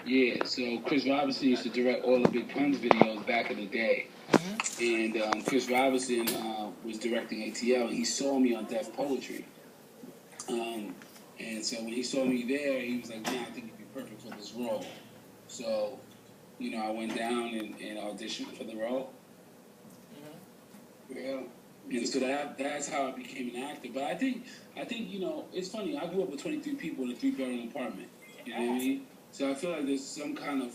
Yeah, so Chris Robinson used to direct all the Big Puns videos back in the day. And Chris Robinson was directing ATL, and he saw me on Def Poetry. And so when he saw me there, he was like, man, I think you'd be perfect for this role. So, I went down and auditioned for the role. Yeah. And so that's how I became an actor. But I think it's funny. I grew up with 23 people in a 3-bedroom apartment. You know what I mean? So I feel like there's some kind of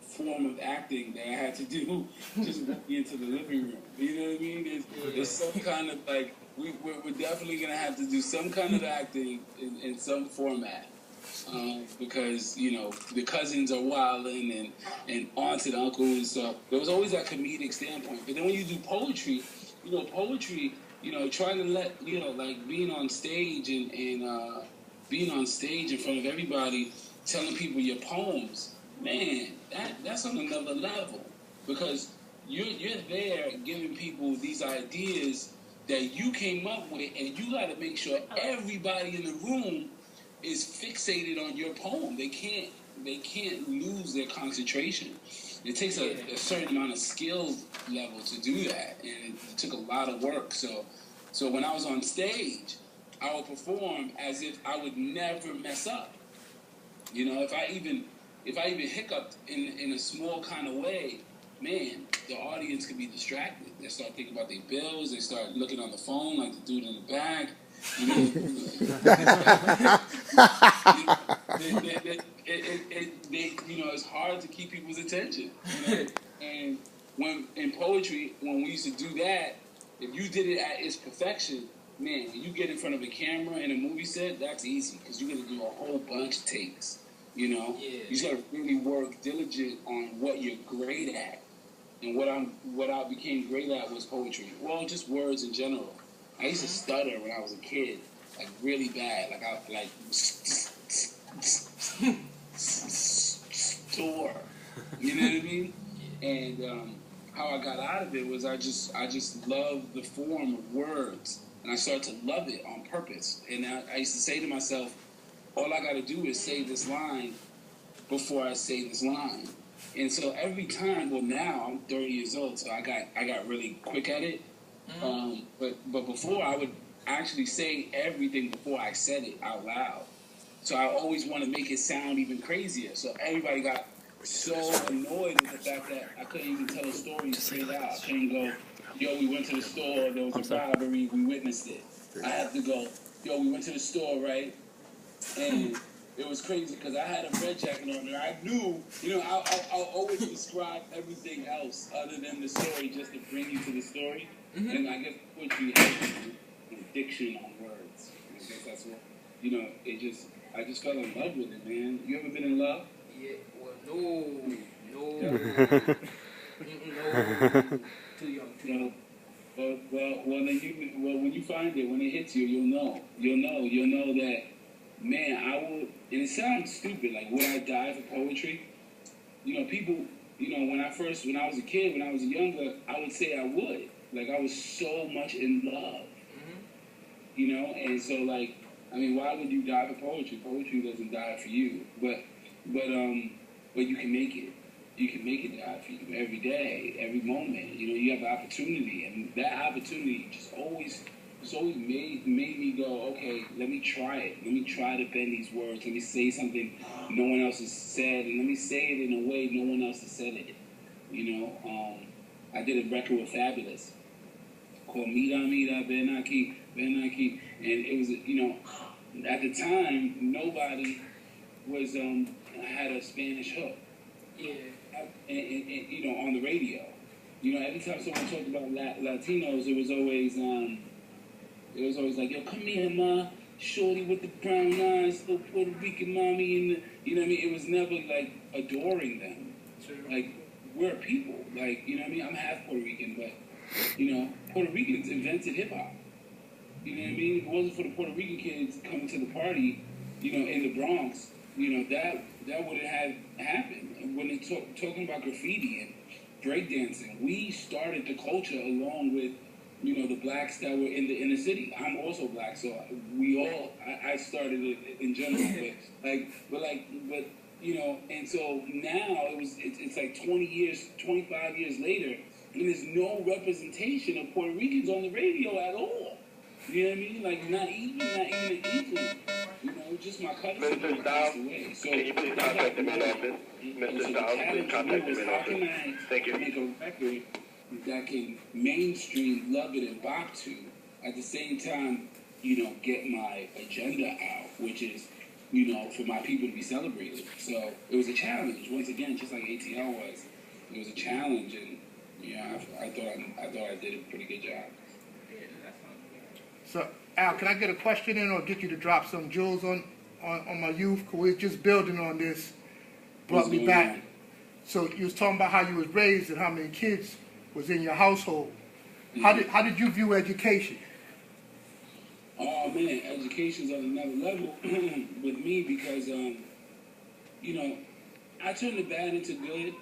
form of acting that I had to do just walking into the living room. You know what I mean? There's some kind of like, we're definitely going to have to do some kind of acting in some format. Because, the cousins are wilding and aunts and uncles. So there was always that comedic standpoint. But then when you do poetry, trying to let, like being on stage and being on stage in front of everybody, telling people your poems, man, that's on another level. Because you're there giving people these ideas that you came up with, and you got to make sure everybody in the room is fixated on your poem. They can't lose their concentration. It takes a certain amount of skill level to do that, and it took a lot of work. So when I was on stage, I would perform as if I would never mess up. If I even hiccuped in a small kind of way, man, the audience could be distracted. They start thinking about their bills. They start looking on the phone like the dude in the back. It's hard to keep people's attention. And when in poetry, when we used to do that, if you did it at its perfection, man, when you get in front of a camera in a movie set, that's easy because you're gonna do a whole bunch of takes. You just gotta really work diligent on what you're great at. And what I became great at was poetry. Well, just words in general. I used to stutter when I was a kid, like really bad. Like store. You know what I mean? And how I got out of it was I just loved the form of words, and I started to love it on purpose. And I used to say to myself, all I got to do is say this line before I say this line. And so every time, well, now I'm 30 years old, so I got really quick at it. But before, I would actually say everything before I said it out loud. So I always want to make it sound even crazier. So everybody got so annoyed with the fact that I couldn't even tell a story straight out. I couldn't go, yo, we went to the store, there was a robbery, we witnessed it. I have to go, yo, we went to the store, right? And it was crazy because I had a red jacket on there. I knew, I'll always describe everything else other than the story just to bring you to the story. And I guess poetry has an addiction on words. I guess that's what, I just fell in love with it, man. You ever been in love? Yeah, well, no. Too young. Well, when you find it, when it hits you, you'll know that, man, I will, and it sounds stupid, like, would I die for poetry? People, when I was a kid, when I was younger, I would say I would. Like, I was so much in love, and so, like, I mean, why would you die for poetry? Poetry doesn't die for you, but you can make it. You can make it die for you every day, every moment. You have the opportunity, and that opportunity just always made me go, okay, let me try it. Let me try to bend these words. Let me say something no one else has said, and let me say it in a way no one else has said it. I did a record with Fabulous called Mira Mira Benaki, and it was, at the time, nobody was had a Spanish hook. Yeah. And on the radio. Every time someone talked about Latinos, it was always like, yo, come here, ma, shorty with the brown eyes, little Puerto Rican mommy, and what I mean? It was never like adoring them. Sure. Like, we're people. Like, I'm half Puerto Rican, but Puerto Ricans invented hip hop. You know what I mean? If it wasn't for the Puerto Rican kids coming to the party, in the Bronx, that wouldn't have happened. And when they're talking about graffiti and breakdancing, we started the culture along with, the blacks that were in the inner city. I'm also black, so I started it in general. but you know, and so now it's like 20 years, 25 years later, and there's no representation of Puerto Ricans on the radio at all. You know what I mean? Like not even an inkling. You know, just my cousin Mr. passed Styles, away. So can you please contact the main office? Mr. Styles, please contact the main how office. can I Thank you. make a record that can mainstream love it and bop to, at the same time, you know, get my agenda out, which is, you know, for my people to be celebrated. So it was a challenge. Once again, just like ATL was, it was a challenge, and yeah, I thought I did a pretty good job. So, Al, can I get a question in or get you to drop some jewels on my youth? Because we're just building on this. Brought me back. So you was talking about how you was raised and how many kids was in your household. Mm-hmm. How did you view education? Oh man, education's on another level with me because you know, I turned the bad into good.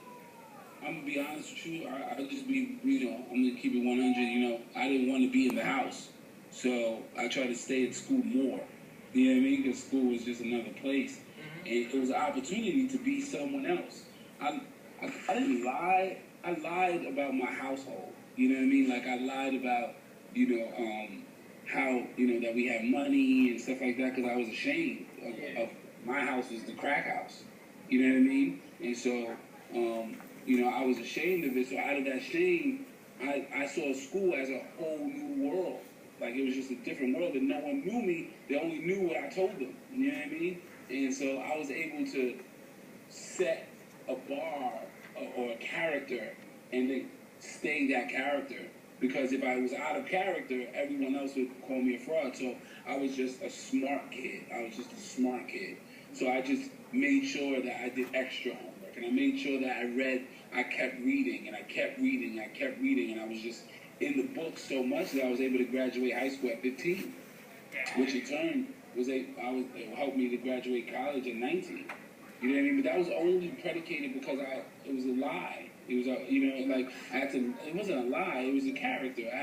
I'm gonna be honest with you. I just be, you know, I'm gonna keep it 100. You know, I didn't want to be in the house, so I tried to stay at school more. You know what I mean? Because school was just another place, and it was an opportunity to be someone else. I didn't lie. I lied about my household. You know what I mean? Like I lied about, you know, how, you know, that we had money and stuff like that because I was ashamed of my house was the crack house. You know what I mean? And so, you know, I was ashamed of it. So out of that shame, I saw school as a whole new world. Like it was just a different world, and no one knew me. They only knew what I told them. You know what I mean? And so I was able to set a bar or a character and then stay that character. Because if I was out of character, everyone else would call me a fraud. So I was just a smart kid. I was just a smart kid. So I just made sure that I did extra homework. And I made sure that I kept reading, and I kept reading, and I kept reading. And I was just in the book so much that I was able to graduate high school at 15. Which in turn it helped me to graduate college at 19. You know what I mean? But that was only predicated because it was a lie. It was a, you know, like it wasn't a lie, it was a character. I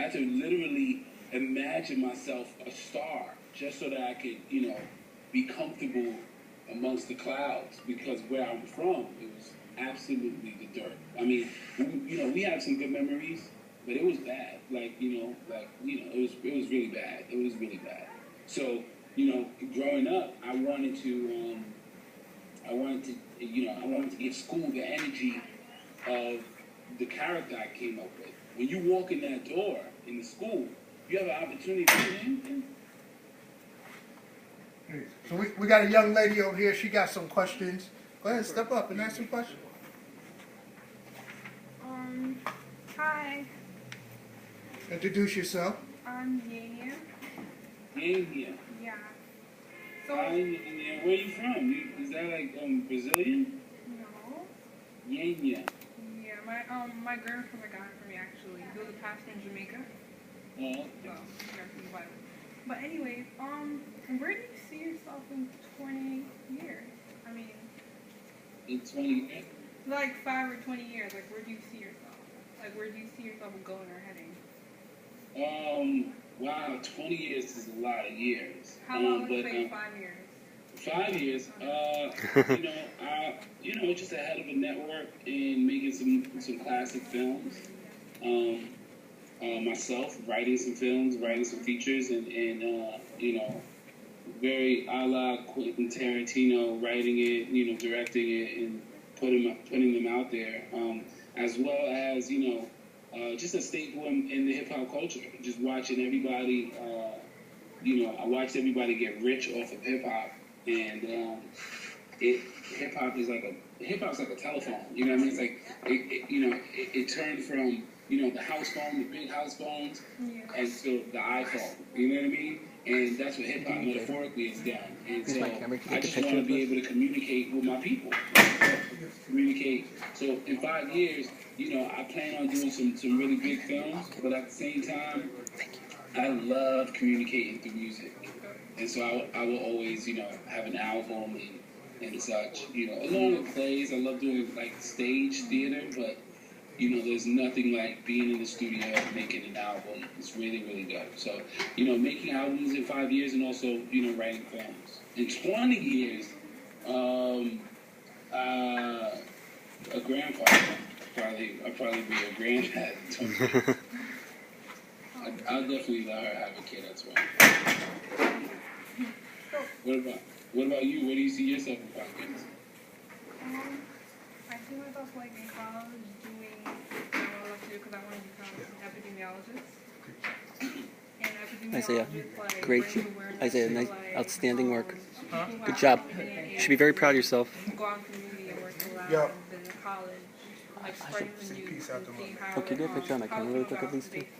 had to literally imagine myself a star just so that I could, you know, be comfortable amongst the clouds, because where I'm from, it was absolutely the dirt. I mean, we have some good memories, but it was bad. It was really bad. It was really bad. So, you know, growing up, I wanted to give school the energy of the character I came up with. When you walk in that door in the school, you have an opportunity to So we got a young lady over here. She got some questions. Go ahead, step up and ask some questions. Hi. Introduce yourself. I'm Yania. Yania. Yeah. So. Where are you from? Is that like Brazilian? No. Yania. Yeah, my grandfather got it for me actually. He was a pastor in Jamaica. Oh. So, but anyways, where do you see yourself in 20 years? I mean. In 20 years? Like 5 or 20 years. Like, where do you see yourself? Like, where do you see yourself going or heading? Wow, 20 years is a lot of years. How about let's say 5 years? 5 years, just ahead of a network and making some classic films. Myself writing some films, writing some features, and very a la Quentin Tarantino, writing it, directing it, and putting them out there, as well as just a staple in the hip hop culture. Just watching everybody, I watched everybody get rich off of hip hop, and hip hop's like a telephone. You know what I mean? It's like it turned from the house phone, the big house phones, and to the iPhone. You know what I mean? And that's what hip hop metaphorically is done. And so I just want to be able to communicate with my people. Communicate. So in 5 years, I plan on doing some really big films, but at the same time, I love communicating through music. And so I will always, have an album and such, along with plays. I love doing like stage theater, but there's nothing like being in the studio making an album. It's really, really dope. So, making albums in 5 years and also, writing films. In 20 years, A grandfather. I'll probably be a granddad. I'll definitely let her have a kid as well. What about you? Where do you see yourself in 5 years? I see myself like in college doing what I love to do because I want to become an epidemiologist. And Isaiah, epidemiologists like great. bring awareness Isaiah, to, nice, like, outstanding work. people who Good have job. PhD You should be very proud of yourself. Go out in the community and work in labs Yeah. and in college, like spreading the news Peace out the and seeing mother. how Okay, get a picture on it. how Can it we really came look at about these two? basically.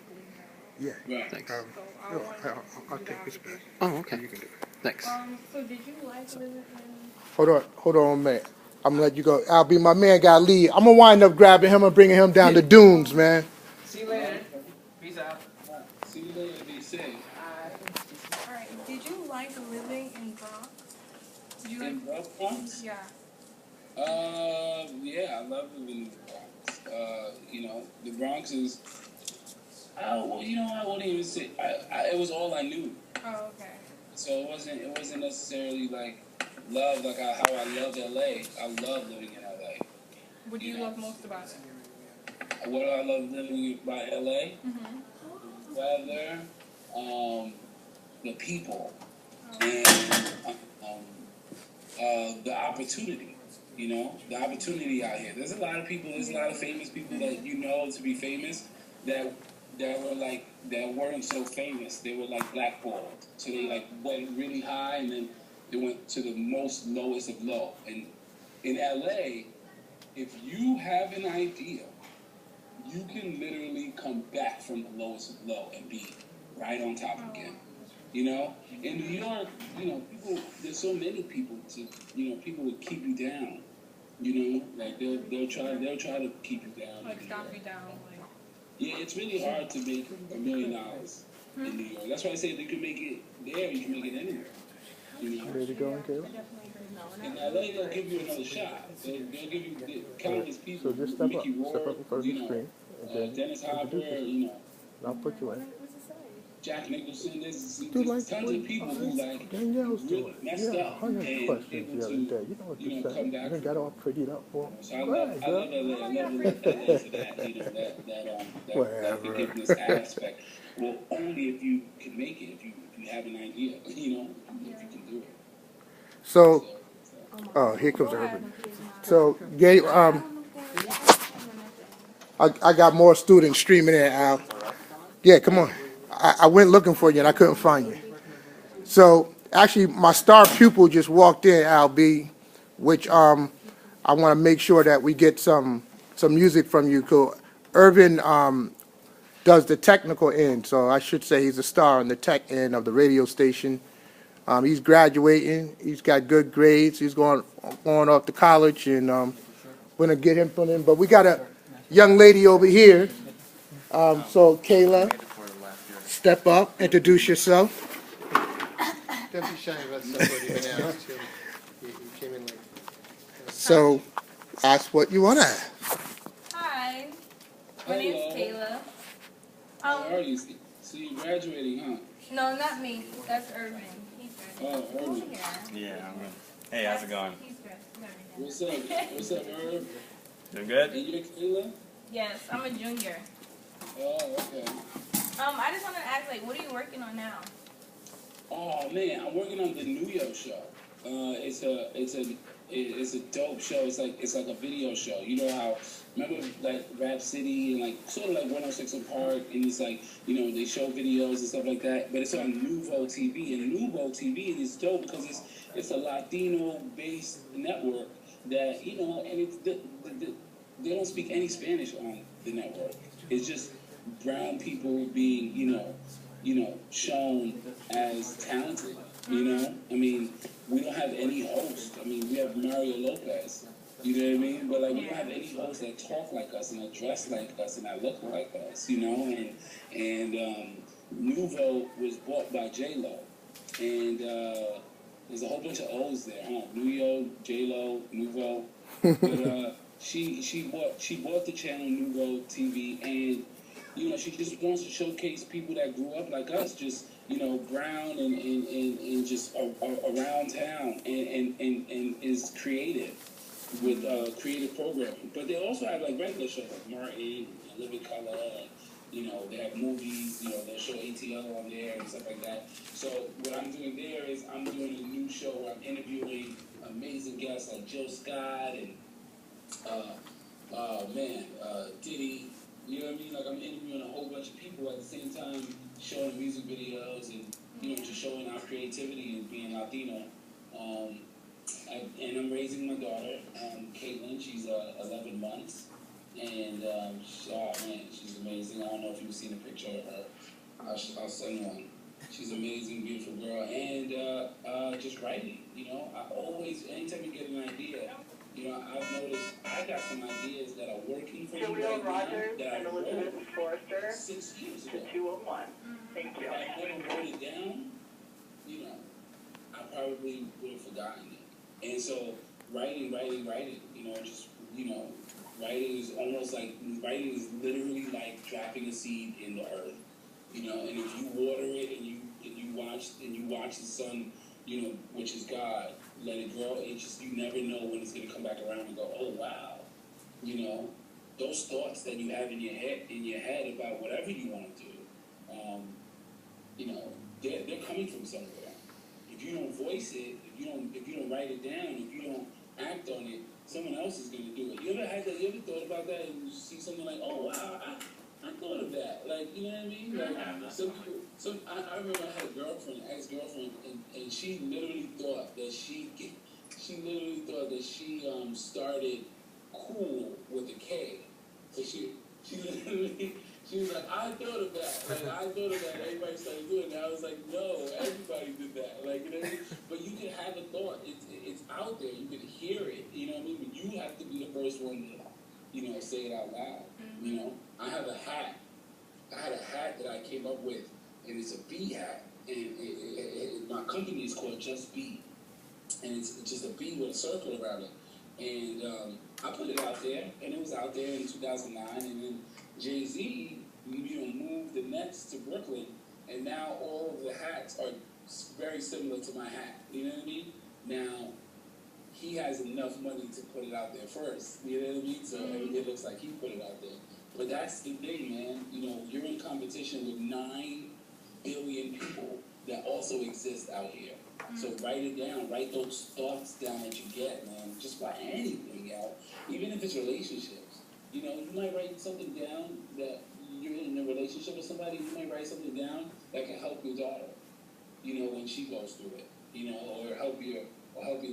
Yeah. Right. Thanks. So I want to I'll do take the this back. occupation. Oh, okay. You can do it. Thanks. So did you like living in? Hold on, man. I'm gonna let you go. Albe, my man got lead. I'm gonna wind up grabbing him and bringing him down the dunes, man. See you later. Peace out. See you later. Be safe. All right. Did you like living in Bronx? Did you In like? the Bronx? Yeah. Yeah, I love living in the Bronx. The Bronx is. I wouldn't even say. It was all I knew. Oh, okay. So it wasn't necessarily like love like how I love LA. I love living in LA. What do you love most about it? What do I love living by LA? Mm-hmm. The weather, the people, and the opportunity. The opportunity out here. There's a lot of people. There's a lot of famous people that to be famous that weren't so famous. They were like blackballed. So they like went really high and then they went to the most lowest of low. And in LA, if you have an idea, you can literally come back from the lowest of low and be right on top again. In New York, people. There's so many people people would keep you down. Like they'll try to keep you down. Like stop you down. Like. Yeah, it's really hard to make $1 million in New York. That's why I say if you can make it there, you can make it anywhere. Ready to go, Caleb? In LA, they'll give you another shot. They'll give you countless people. So just step up. Mickey Step up Rourke, in front of the screen. And then Dennis Hopper, introduce yourself. I'll put you in. Jack Nicholson. There's Dude, like, tons of people who like Danielle's really doing. messed Yeah, up I and had questions able the other to day. You know what you come said. back. You got all prettied up for him. So I Go love ahead, LA. girl. I love LA for that Whatever. forgiveness aspect. Well, only if you can make it, if you have an idea, if you can do it. So, oh, here comes Urban. So, Gabe, I got more students streaming in, Al. Yeah, come on. I went looking for you and I couldn't find you. So, actually, my star pupil just walked in, Albe, which I want to make sure that we get some music from you. Cause Irvin does the technical end, so I should say he's a star on the tech end of the radio station. He's graduating. He's got good grades. He's going off to college, and we're gonna get him put in. But we got a young lady over here. So Kayla, step up, introduce yourself. Don't be shy about somebody even asked him. He came in like. So ask what you want to ask. Hi, my name's Kayla. How are you? So you're graduating, huh? No, not me. That's Irvin. He's good. Oh, Irvin. Yeah, I'm good. Hey, how's it going? He's good. What's up? What's up, Irv? Doing good? And you're Kayla? Yes, I'm a junior. Oh, okay. I just want to ask, like, what are you working on now? Oh man, I'm working on the New York show. It's a dope show. It's like a video show. You know how remember like Rap City and like sort of like 106 and Park, and it's like they show videos and stuff like that. But it's on Nuvo TV, and Nuvo TV is dope because it's a Latino based network that and it's they don't speak any Spanish on the network. It's just brown people being shown as talented. I mean, we don't have any host. I mean, we have Mario Lopez. You know what I mean? But like, we don't have any hosts that talk like us and that dress like us and that look like us. And Nuvo was bought by J-Lo, and there's a whole bunch of O's there, huh? Nuyo, J-Lo, Nuvo. But she bought the channel Nuvo TV, and she just wants to showcase people that grew up like us, just brown and just around town, and is creative with creative programming. But they also have like regular shows like Martin, Living Color. They have movies. They'll show ATL on there and stuff like that. So what I'm doing there is I'm doing a new show where I'm interviewing amazing guests like Jill Scott and Diddy. You know what I mean? Like I'm interviewing a whole bunch of people at the same time, showing music videos and just showing our creativity and being Latino. And I'm raising my daughter, Caitlin. She's 11 months, and she's amazing. I don't know if you've seen a picture of her. I'll send one. She's an amazing, beautiful girl, and just writing. I always, anytime you get an idea. I've noticed I got some ideas that are working for me right now that I wrote 6 years ago. 201. Thank you. If I never wrote it down, I probably would have forgotten it. And so writing, writing is almost like, writing is literally like dropping a seed in the earth. And if you water it and you watch the sun, which is God, let it grow. It just, you never know when it's going to come back around and go, oh wow. Those thoughts that you have in your head about whatever you want to do, they're coming from somewhere. If you don't voice it, if you don't write it down, if you don't act on it, someone else is going to do it. You ever thought about that and you see something like, oh wow, I thought of that. Like, you know what I mean? Like, I remember I had a girlfriend, ex-girlfriend, and she literally thought that she started cool with a K. So she was like, I thought of that. Like, I thought of that. Everybody started doing it. I was like, no, everybody did that. Like, but you can have a thought. It's out there. You can hear it. You know what I mean? But you have to be the first one to, say it out loud. I have a hat. I had a hat that I came up with, and it's a bee hat. And my company is called Just Bee. And it's just a bee with a circle around it. And I put it out there, and it was out there in 2009. And then Jay-Z, moved the Nets to Brooklyn, and now all of the hats are very similar to my hat. You know what I mean? Now, he has enough money to put it out there first. You know what I mean? So it looks like he put it out there. But that's the thing, man. You're in competition with 9 billion people that also exist out here. So write it down. Write those thoughts down that you get, man. Just write anything out. Even if it's relationships. You might write something down that you're in a relationship with somebody. You might write something down that can help your daughter, when she goes through it. Or help your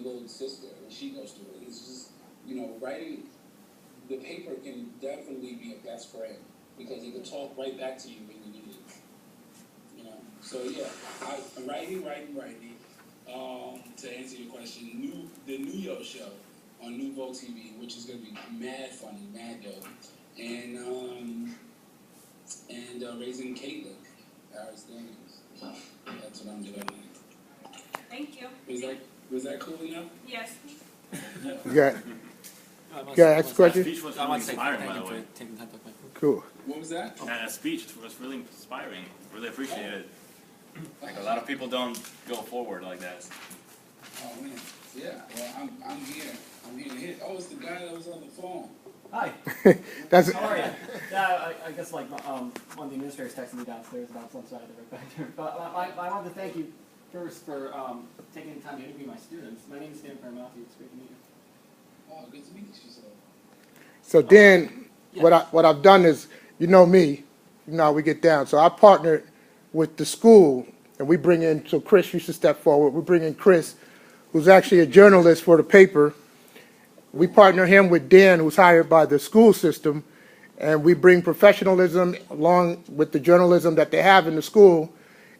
little sister when she goes through it. It's just, writing. The paper can definitely be a best friend because it can talk right back to you when you need it. So yeah, I'm writing. To answer your question, the New York show on Nouveau TV, which is gonna be mad funny, mad dope, and raising Caitlin, Paris Daniels. That's what I'm doing. Thank you. Was that cool enough? Yes. Yeah, ask a question? That speech was really inspiring, by the way. Cool. What was that? That speech was really inspiring. Really appreciate it. Like, a lot of people don't go forward like that. Oh, man. Yeah. Well, I'm here. I'm here to hit. Oh, it's the guy that was on the phone. Hi. That's How are you? Yeah, I guess one of the administrators texted me downstairs about some side of the back there. But I wanted to thank you first for taking the time to interview my students. My name is Dan Paramount. It's great to meet you. Oh, good to meet you, sir. So then, what I've done is, me, how we get down. So I partnered with the school, and we bring in. So Chris, you should step forward. We bring in Chris, who's actually a journalist for the paper. We partner him with Dan, who's hired by the school system, and we bring professionalism along with the journalism that they have in the school.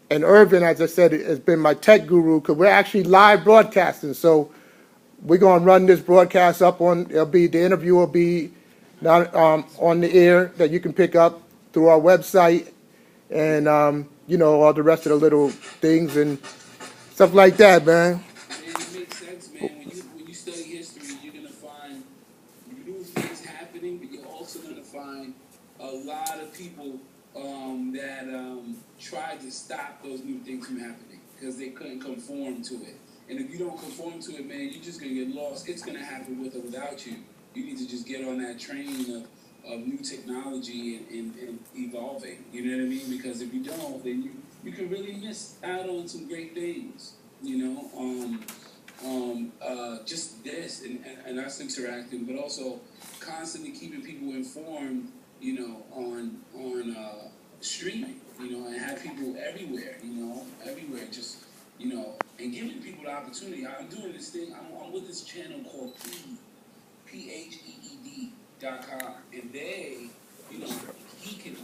And Irvin, as I said, has been my tech guru because we're actually live broadcasting. So we're going to run this broadcast up the interview will be not, on the air that you can pick up through our website and, all the rest of the little things and stuff like that, man. It makes sense, man. When you study history, you're going to find new things happening, but you're also going to find a lot of people that tried to stop those new things from happening because they couldn't conform to it. And if you don't conform to it, man, you're just going to get lost. It's going to happen with or without you. You need to just get on that train of new technology and evolving. You know what I mean? Because if you don't, then you can really miss out on some great things. You know, just this and us interacting, but also constantly keeping people informed. You know, on streaming. You know, and have people everywhere. You know, everywhere. Just and giving people the opportunity. I'm doing this thing. I'm with this channel called PHEED.com, and they, he can.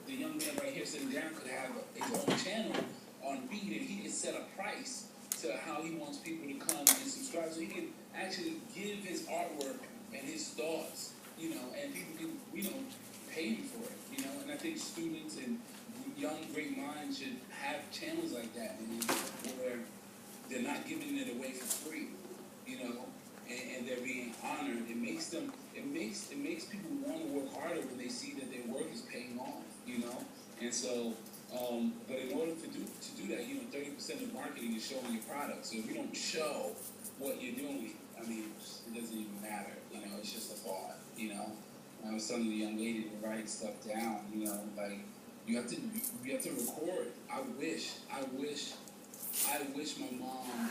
The young man right here sitting down could have his own channel on feed, and he can set a price to how he wants people to come and subscribe, so he can actually give his artwork and his thoughts, and people can, pay him for it, and I think students and young great minds should have channels like that, where they're not giving it away for free, and they're being honored. It makes people want to work harder when they see that their work is paying off, and so, but in order to do that, 30% of marketing is showing your product. So if you don't show what you're doing, I mean, it doesn't even matter, it's just a thought, I was telling the young lady to write stuff down, like, you have to record. I wish my mom,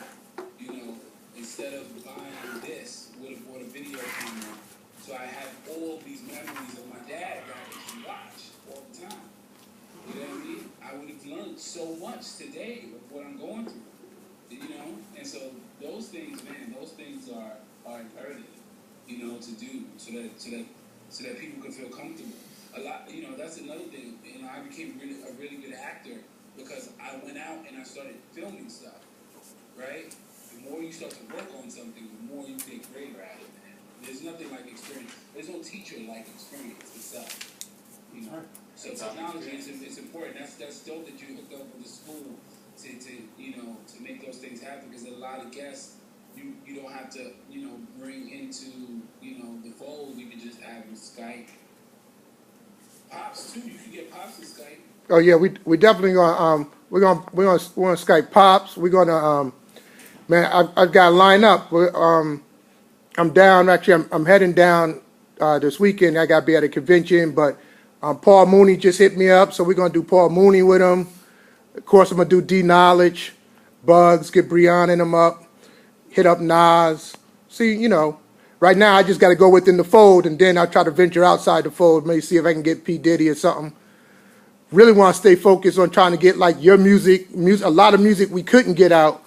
instead of buying this, would have bought a video camera, so I have all these memories of my dad that I can watch all the time. You know what I mean? I would have learned so much today of what I'm going through. And so those things, man, are imperative, to do so that people can feel comfortable. A lot, that's another thing. I became a really good actor because I went out and I started filming stuff, right? The more you start to work on something, the more you get greater at it, man. There's nothing like experience. There's no teacher like experience itself, So technology is important. That's dope that you hooked up with the school to make those things happen, because a lot of guests you don't have to bring into the fold. You can just have them Skype. Pops too. You can get Pops to Skype. Oh yeah, we definitely gonna we're gonna Skype Pops. We're gonna man, I've got to line up. I'm down. Actually, I'm heading down this weekend. I got to be at a convention, but Paul Mooney just hit me up, so we're gonna do Paul Mooney with him. Of course, I'm gonna do D Knowledge, Bugs, get Breon in them up, hit up Nas. See, right now I just got to go within the fold, and then I'll try to venture outside the fold, maybe see if I can get P. Diddy or something. Really want to stay focused on trying to get like your music, a lot of music we couldn't get out.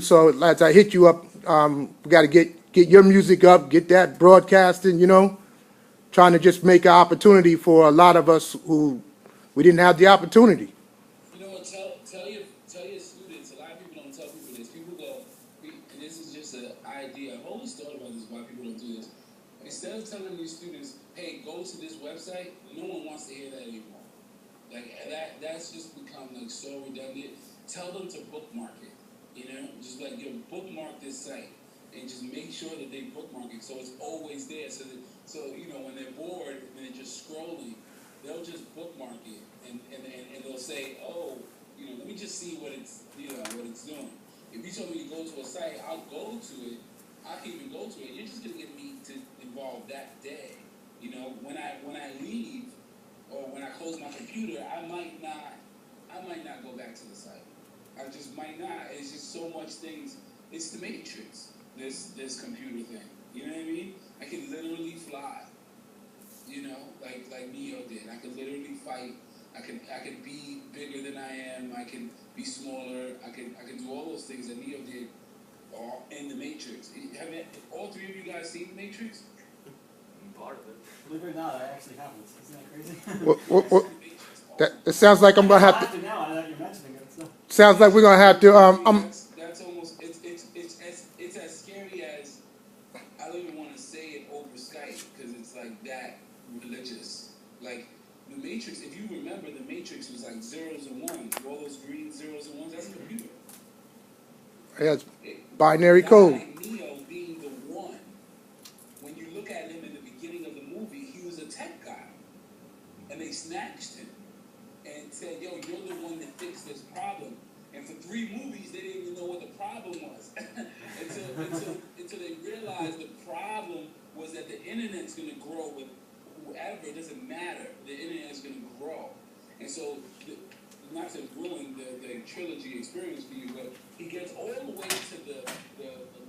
So as I hit you up, we got to get your music up, get that broadcasting, trying to just make an opportunity for a lot of us who we didn't have the opportunity. Tell your students, a lot of people don't tell people this. People go, and this is just an idea. I've always thought about this, why people don't do this. Instead of telling your students, hey, go to this website, no one wants to hear that anymore. Like, that's just become like so redundant. Tell them to bookmark it, just like, bookmark this site, and just make sure that they bookmark it so it's always there. So when they're bored and they're just scrolling, they'll just bookmark it, and they'll say, oh, let me just see what it's doing. If you told me to go to a site, I'll go to it. I can even go to it. You're just gonna get me to involve that day. When I leave, or when I close my computer, I might not go back to the site. I just might not. It's just so much things. It's the Matrix, this computer thing. You know what I mean? I can literally fly. Like Neo did. I can literally fight. I can be bigger than I am. I can be smaller. I can do all those things that Neo did, all in the Matrix. Have all three of you guys seen the Matrix? Part of it. Believe it or not, I actually haven't. Isn't that crazy? That sounds like I'm gonna have to. Now that you're mentioning it, so. Sounds like we're gonna have to. That's almost it's as scary as, I don't even want to say it over Skype, because it's like that religious. Like the Matrix, if you remember, the Matrix was like zeros and ones. All those green zeros and ones. That's a computer. Yeah, it's binary code. Neo being the one. When you look at him in the beginning of the movie, he was a tech guy, and they snatched him and said, "Yo, you're the one that fixed this problem." And for 3 movies, they didn't even know what the problem was until they realized the problem was that the internet's going to grow with whoever. It doesn't matter. The internet is going to grow, and so. Not to ruin the trilogy experience for you, but he gets all the way to the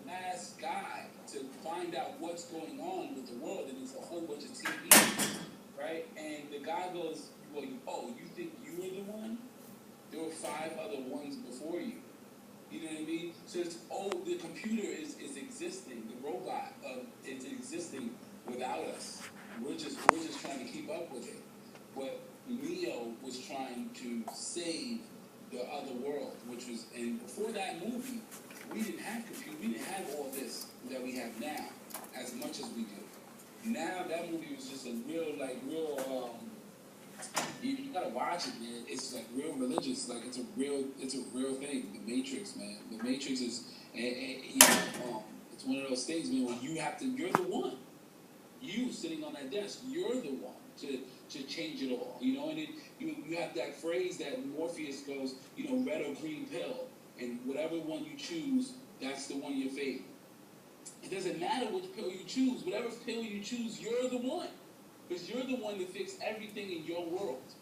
last guy to find out what's going on with the world, and it's a whole bunch of TV, right? And the guy goes, "Well, you think you were the one? There were 5 other ones before you." You know what I mean? So it's the computer is existing, the robot is existing without us. We're just trying to keep up with it. But Leo was trying to save the other world, which was, and before that movie, we didn't have computer, we didn't have all this that we have now, as much as we do. Now that movie was just a real, you gotta watch it, man. It's like real religious, like it's a real thing. The Matrix, man. The Matrix is, it's one of those things, man, where you're the one. You sitting on that desk, you're the one to change it all, and then you have that phrase that Morpheus goes, red or green pill, and whatever one you choose, that's the one you fade. It doesn't matter which pill you choose, whatever pill you choose, you're the one, because you're the one that fixed everything in your world.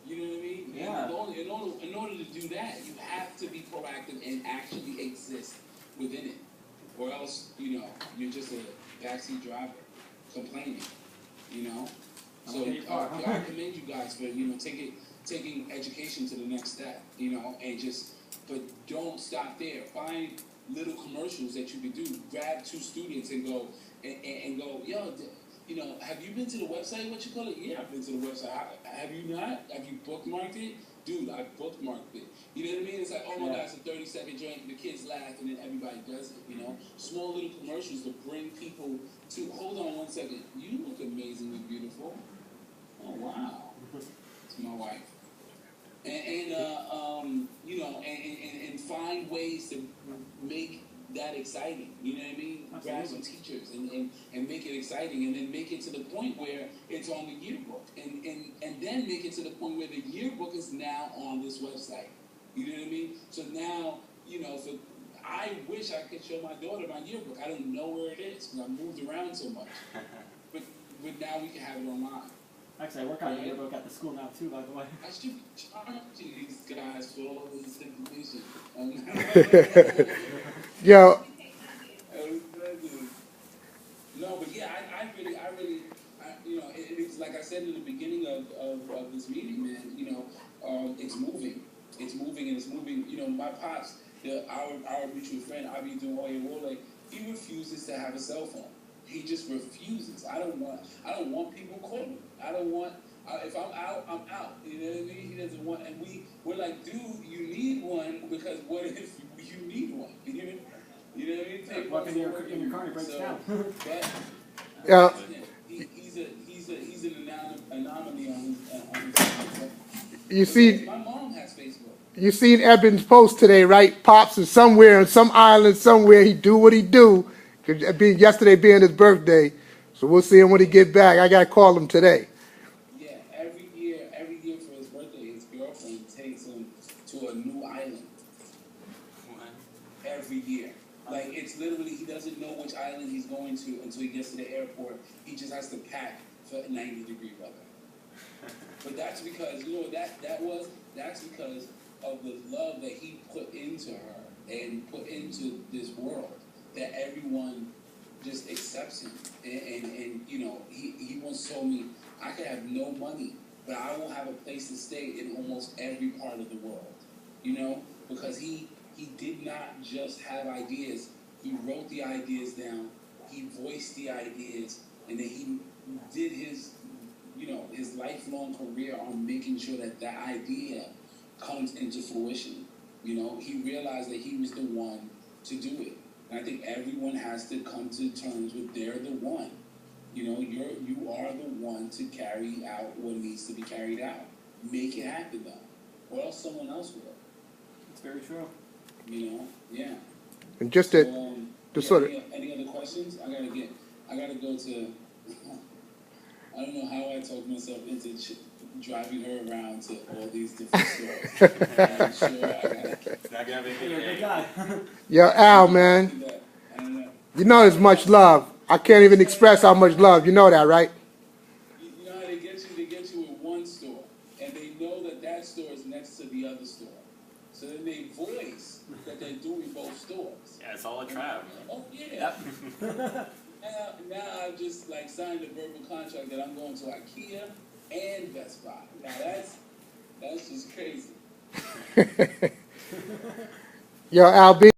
You know what I mean? Yeah. And in order to do that, you have to be proactive and actually exist within it, or else you're just a backseat driver complaining. So I commend you guys for taking education to the next step, but don't stop there. Find little commercials that you can do. Grab 2 students and go and go, yo, have you been to the website? What you call it? Yeah, I've been to the website. Have you not? Have you bookmarked it? Dude, I bookmarked it. You know what I mean? It's like, oh my God, it's a 30-second joint. The kids laugh and then everybody does it. Small little commercials to bring people to. Hold on one second. You look amazingly beautiful. Oh wow, it's my wife. And find ways to make that exciting. You know what I mean? Grab some teachers and make it exciting, and then make it to the point where it's on the yearbook, and then make it to the point where the yearbook is now on this website. You know what I mean? So now, I wish I could show my daughter my yearbook. I don't know where it is because I moved around so much. But now we can have it online. Actually, I work on a yearbook at the school now too, by the way. I should charge these guys for all this information. Yo. No, but yeah, I really, it's like I said in the beginning of this meeting, man. It's moving, and it's moving. My pops, our mutual friend, Abi Duoye, he refuses to have a cell phone. He just refuses. I don't want people calling. I don't want. If I'm out, I'm out. You know what I mean? He doesn't want, and we're like, dude, you need one, because what if you need one? You know what I mean? Take what in your car breaks down? But Yeah. he's an anomaly on his. You see, my mom has Facebook. you seen Eben's post today, right? Pops is somewhere on some island somewhere. He do what he do. Yesterday being his birthday, so we'll see him when he get back. I gotta call him today. Yeah, every year for his birthday, his girlfriend takes him to a new island. Every year. Like, it's literally, he doesn't know which island he's going to until he gets to the airport. He just has to pack for 90-degree weather. But that's because, that's because of the love that he put into her and put into this world, that everyone just accepts him. And he once told me, I could have no money, but I will have a place to stay in almost every part of the world. Because he did not just have ideas. He wrote the ideas down. He voiced the ideas, and then he did his lifelong career on making sure that idea comes into fruition. He realized that he was the one to do it. And I think everyone has to come to terms with they're the one. You are the one to carry out what needs to be carried out. Make it happen, though, or else someone else will. It's very true. Yeah. And just any other questions? I gotta go to. I don't know how I talked myself into driving her around to all these different stores. I'm sure I got Not gonna be a You're a good big guy. Yo, Al, man, that. I don't know. you know there's much love. I can't even express how much love. You know that, right? You know how they get you? They get you in one store, and they know that that store is next to the other store. So then they voice that they're doing both stores. Yeah, it's all a trap, man. Oh yeah. Now I've just like signed a verbal contract that I'm going to IKEA and Best Buy. Now that's just crazy. Yo, Albe.